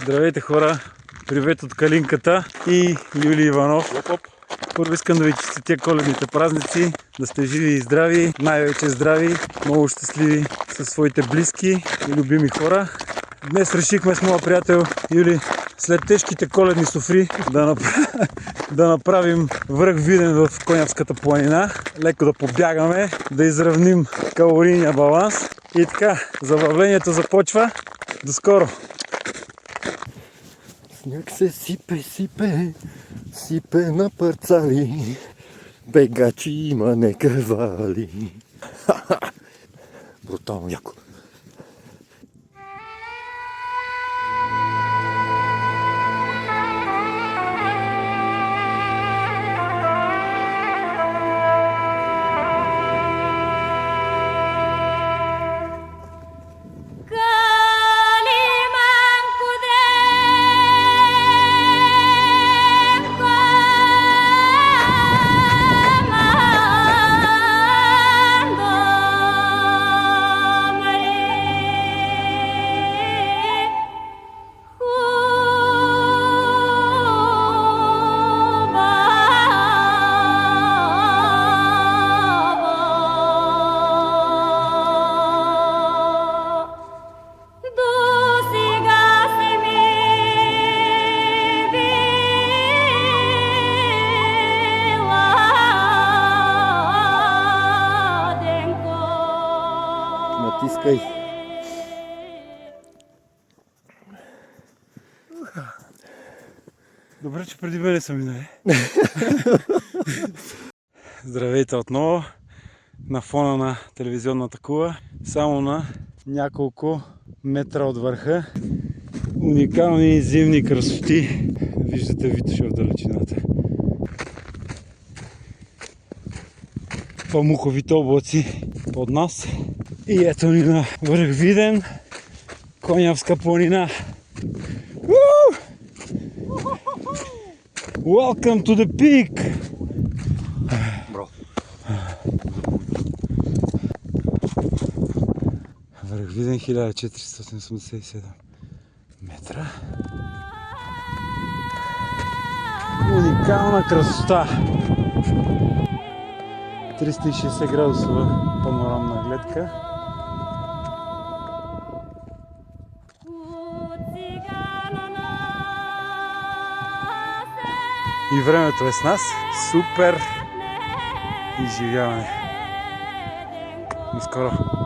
Здравейте хора! Привет от Калинката и Юли Иванов. Първо искам да ви честитя коледните празници, да сте живи и здрави, най-вече здрави, много щастливи със своите близки и любими хора. Днес решихме с моя приятел Юли след тежките коледни софри да направим връх Виден в Конявската планина, леко да побягаме, да изравним калорийния баланс и така, забавлението започва. До скоро! Сняг се сипе на парцали, бегачи има нека вали. Брутално яко. Натискай. Добре, че преди мене са минали. Здравейте отново на фона на телевизионната кула, само на няколко метра от върха. Уникални зимни красоти. Виждате Витоша в далечината. Памуковите облаци под нас. И ето ни на връх Виден, Конявска планина. Welcome to the peak! Бро. Връх Виден 1487 метра. Уникална красота! 360 градусова панорамна гледка. И времето е с нас. Супер изживяване. До скоро!